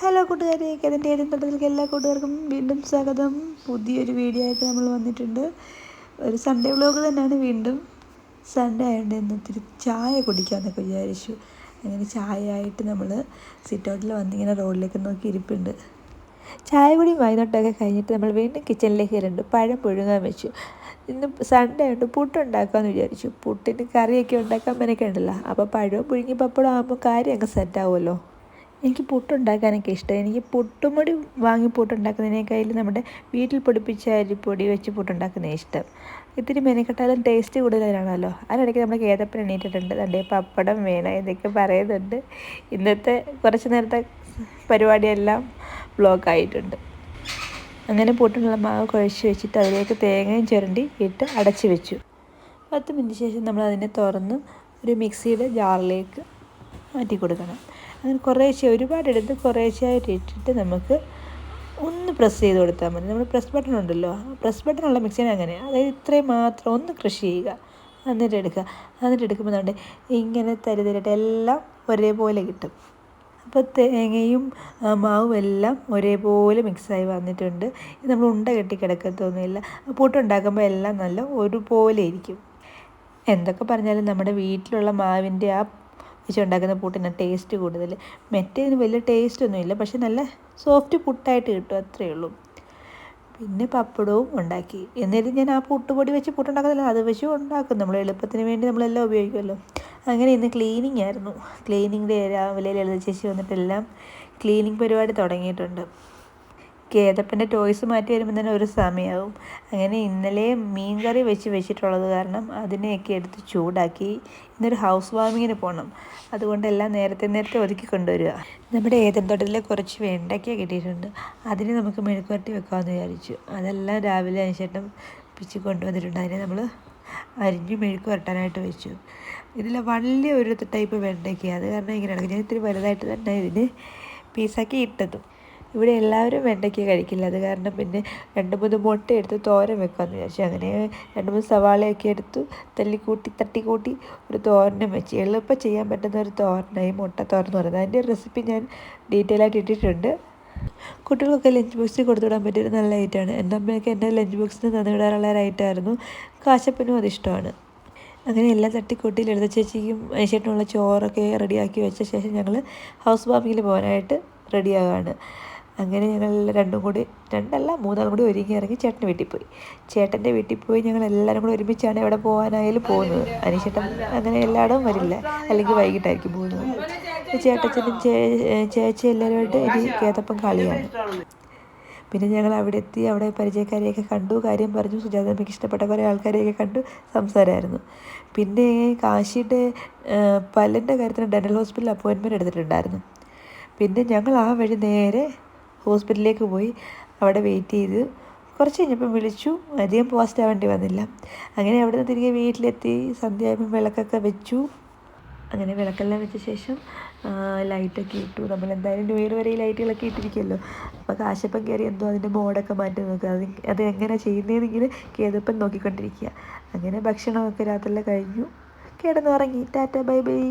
Hello കൂട്ടുകാരെ, അതിൻ്റെ ഏതും തൊട്ടത്തിലേക്ക് എല്ലാ കൂട്ടുകാർക്കും വീണ്ടും സ്വാഗതം. പുതിയൊരു വീഡിയോ ആയിട്ട് നമ്മൾ വന്നിട്ടുണ്ട്. ഒരു സൺഡേ വ്ലോഗ് തന്നെയാണ്. വീണ്ടും സൺഡേ ആയതുകൊണ്ട് ഇന്നൊത്തിരി ചായ കുടിക്കാമെന്നൊക്കെ വിചാരിച്ചു. അങ്ങനെ ചായ ആയിട്ട് നമ്മൾ സിറ്റ് ഔട്ടിൽ വന്നിങ്ങനെ റോഡിലേക്ക് നോക്കി ഇരിപ്പുണ്ട്. ചായ കുടി വൈകുന്നേരമൊക്കെ കഴിഞ്ഞിട്ട് നമ്മൾ വീണ്ടും കിച്ചണിലേക്ക് കയറിണ്ട്. പഴം പുഴുങ്ങാൻ വെച്ചു. ഇന്ന് സൺഡേ ആയിട്ട് പുട്ടുണ്ടാക്കാമെന്ന് വിചാരിച്ചു. പുട്ടിന് കറിയൊക്കെ ഉണ്ടാക്കാൻ മെനക്കേണ്ടല്ലോ. അപ്പോൾ പഴവും പുഴുങ്ങി പപ്പടം ആകുമ്പോൾ കാര്യം അങ്ങ് സെറ്റാവുമല്ലോ. എനിക്ക് പുട്ടുണ്ടാക്കാനൊക്കെ ഇഷ്ടം. എനിക്ക് പുട്ടുപൊടി വാങ്ങി പുട്ടുണ്ടാക്കുന്നതിനേക്കാളും നമ്മുടെ വീട്ടിൽ പൊടിപ്പിച്ച അരിപ്പൊടി വെച്ച് പുട്ടുണ്ടാക്കുന്നതാണ് ഇഷ്ടം. ഇത്തിരി മെനക്കെട്ടാലും ടേസ്റ്റ് കൂടുതലാണല്ലോ. അതിനിടയ്ക്ക് നമ്മുടെ കേതപ്പൻ എണീറ്റിട്ടുണ്ട്. അതിൻ്റെ പപ്പടം വേണം എന്നൊക്കെ പറയുന്നുണ്ട്. ഇന്നത്തെ കുറച്ച് നേരത്തെ പരിപാടിയെല്ലാം ബ്ലോക്കായിട്ടുണ്ട്. അങ്ങനെ പുട്ടിനുള്ള മാവ് കുഴച്ച് വെച്ചിട്ട് അതിലേക്ക് തേങ്ങയും ചുരണ്ടി ഇട്ട് അടച്ച് വെച്ചു. 10 മിനിറ്റ് ശേഷം നമ്മൾ അതിനെ തുറന്ന് ഒരു മിക്സിയുടെ ജാറിലേക്ക് മാറ്റി കൊടുക്കണം. അങ്ങനെ കുറേശ്ശെ ഒരുപാടെടുത്ത് കുറേശ്ശെയായിട്ട് ഇട്ടിട്ട് നമുക്ക് ഒന്ന് പ്രസ് ചെയ്ത് കൊടുത്താൽ മതി. നമ്മൾ പ്രസ് ബട്ടൺ ഉണ്ടല്ലോ, പ്രസ് ബട്ടണുള്ള മിക്സിനെ അങ്ങനെയാണ്. അതായത് ഇത്രയും മാത്രം ഒന്ന് ക്രഷ് ചെയ്യുക, എന്നിട്ട് എടുക്കുക. എന്നിട്ട് എടുക്കുമ്പോൾ നമ്മുടെ ഇങ്ങനെ തരിതരിട്ട് എല്ലാം ഒരേപോലെ കിട്ടും. അപ്പോൾ തേങ്ങയും മാവും എല്ലാം ഒരേപോലെ മിക്സായി വന്നിട്ടുണ്ട്. ഇത് നമ്മൾ ഉണ്ട കെട്ടി കിടക്കത്തൊന്നുമില്ല. പുട്ടുണ്ടാക്കുമ്പോൾ എല്ലാം നല്ല ഒരുപോലെ ഇരിക്കും. എന്തൊക്കെ പറഞ്ഞാലും നമ്മുടെ വീട്ടിലുള്ള മാവിൻ്റെ ആ വെച്ചുണ്ടാക്കുന്ന പുട്ടിന് ടേസ്റ്റ് കൂടുതൽ. മറ്റേതിന് വലിയ ടേസ്റ്റൊന്നുമില്ല, പക്ഷെ നല്ല സോഫ്റ്റ് പുട്ടായിട്ട് കിട്ടും, അത്രയേ ഉള്ളൂ. പിന്നെ പപ്പടവും ഉണ്ടാക്കി. എന്നിട്ട് ഞാൻ ആ പുട്ടുപൊടി വെച്ച് പുട്ടുണ്ടാക്കുന്നില്ല, അത് വെച്ച് ഉണ്ടാക്കും. നമ്മൾ എളുപ്പത്തിന് വേണ്ടി നമ്മളെല്ലാം ഉപയോഗിക്കുമല്ലോ. അങ്ങനെ ഇന്ന് ക്ലീനിങ് ആയിരുന്നു. ക്ലീനിങ്ങിൻ്റെ രാവിലെ ലളിത ചേച്ചി വന്നിട്ടെല്ലാം ക്ലീനിങ് പരിപാടി തുടങ്ങിയിട്ടുണ്ട്. കേതപ്പൻ്റെ ടോയ്സ് മാറ്റി വരുമ്പോൾ തന്നെ ഒരു സമയമാവും. അങ്ങനെ ഇന്നലെ മീൻ കറി വെച്ചിട്ടുള്ളത് കാരണം അതിനെയൊക്കെ എടുത്ത് ചൂടാക്കി. ഇന്നൊരു ഹൗസ് വാമിങ്ങിന് പോകണം. അതുകൊണ്ട് എല്ലാം നേരത്തെ ഒതുക്കി കൊണ്ടുവരിക. നമ്മുടെ ഏതൻ തോട്ടത്തിലെ കുറച്ച് വെണ്ടയ്ക്ക കിട്ടിയിട്ടുണ്ട്. അതിന് നമുക്ക് മെഴുക്കുവരട്ടി വെക്കാമെന്ന് വിചാരിച്ചു. അതെല്ലാം രാവിലെ അതിനുശേഷം പിച്ചി കൊണ്ടുവന്നിട്ടുണ്ട്. അതിനെ നമ്മൾ അരിഞ്ഞ് മെഴുക്ക് വരട്ടാനായിട്ട് വെച്ചു. ഇതിൽ വലിയ ഒരു ടൈപ്പ് വെണ്ടയ്ക്ക, അത് കാരണം ഇങ്ങനെ നടക്കും. ഞാൻ ഇത്തിരി വലുതായിട്ട് തന്നെ ഇതിന് പീസാക്കി ഇട്ടതും. ഇവിടെ എല്ലാവരും വെണ്ടയ്ക്ക കഴിക്കില്ല. അത് കാരണം പിന്നെ 2-3 മുട്ട എടുത്ത് തോരൻ വെക്കാമെന്ന് വിചാരിച്ചു. അങ്ങനെ 2-3 സവാളയൊക്കെ എടുത്തു തട്ടിക്കൂട്ടി ഒരു തോരനും വെച്ച്. എളുപ്പം ചെയ്യാൻ പറ്റുന്ന ഒരു തോരനായി മുട്ട തോരൻ എന്ന് പറയുന്നത്. അതിൻ്റെ റെസിപ്പി ഞാൻ ഡീറ്റെയിൽ ആയിട്ട് ഇട്ടിട്ടുണ്ട്. കുട്ടികൾക്കൊക്കെ ലഞ്ച് ബോക്സിൽ കൊടുത്തുവിടാൻ പറ്റിയൊരു നല്ല ഐറ്റമാണ്. എൻ്റെ അമ്മയൊക്കെ എൻ്റെ ലഞ്ച് ബോക്സിന് തന്നുവിടാറുള്ള ഒരു ഐറ്റമായിരുന്നു. കാശപ്പനും അതിഷ്ടമാണ്. അങ്ങനെ എല്ലാം തട്ടിക്കൂട്ടി ലളിത ചേച്ചിക്കും ചേട്ടനുള്ള ചോറൊക്കെ റെഡിയാക്കി വെച്ച ശേഷം ഞങ്ങൾ ഹൗസ് വാമിങ്ങിൽ പോകാനായിട്ട് റെഡിയാവുകയാണ്. അങ്ങനെ ഞങ്ങൾ 2-3 കൂടി ഒരുങ്ങി ഇറങ്ങി ചേട്ടൻ്റെ വീട്ടിൽ പോയി. ചേട്ടൻ്റെ വീട്ടിൽ പോയി ഞങ്ങൾ എല്ലാവരും കൂടി ഒരുമിച്ചാണ് എവിടെ പോകാനായാലും പോകുന്നത്. അനിശേട്ടൻ അങ്ങനെ എല്ലായിടവും വരില്ല, അല്ലെങ്കിൽ വൈകിട്ടായിരിക്കും പോകുന്നത്. ചേട്ടച്ചനും ചേച്ചി എല്ലാവരുമായിട്ട് ഇനി കേതപ്പം കളിയാണ്. പിന്നെ ഞങ്ങൾ അവിടെ എത്തി. അവിടെ പരിചയക്കാരെയൊക്കെ കണ്ടു, കാര്യം പറഞ്ഞു. സുജാതമ്മയ്ക്ക് ഇഷ്ടപ്പെട്ട കുറേ ആൾക്കാരെയൊക്കെ കണ്ടു, സംസാരമായിരുന്നു. പിന്നെ കാശിയുടെ പല്ലിൻ്റെ കാര്യത്തിന് ഡെൻ്റൽ ഹോസ്പിറ്റലിൽ അപ്പോയിൻമെൻറ്റ് എടുത്തിട്ടുണ്ടായിരുന്നു. പിന്നെ ഞങ്ങൾ ആ വഴി നേരെ ഹോസ്പിറ്റലിലേക്ക് പോയി. അവിടെ വെയിറ്റ് ചെയ്ത് കുറച്ച് കഴിഞ്ഞപ്പം വിളിച്ചു. അധികം പോസ്റ്റ് ആവേണ്ടി വന്നില്ല. അങ്ങനെ അവിടെ നിന്ന് തിരികെ വീട്ടിലെത്തി. സന്ധ്യയായപ്പം വിളക്കൊക്കെ വെച്ചു. അങ്ങനെ വിളക്കെല്ലാം വെച്ച ശേഷം ലൈറ്റൊക്കെ ഇട്ടു. നമ്മളെന്തായാലും ന്യൂ ഇയർ വരെ ഈ ലൈറ്റുകളൊക്കെ ഇട്ടിരിക്കുമല്ലോ. അപ്പോൾ കാശപ്പം കയറി എന്തോ അതിൻ്റെ മോഡൊക്കെ മാറ്റി നോക്കുക. അത് എങ്ങനെ ചെയ്യുന്നതെന്നിങ്ങനെ കേതപ്പൻ നോക്കിക്കൊണ്ടിരിക്കുക. അങ്ങനെ ഭക്ഷണമൊക്കെ രാത്രിയിൽ കഴിഞ്ഞു. കിടന്നുറങ്ങി. Tata bye bye.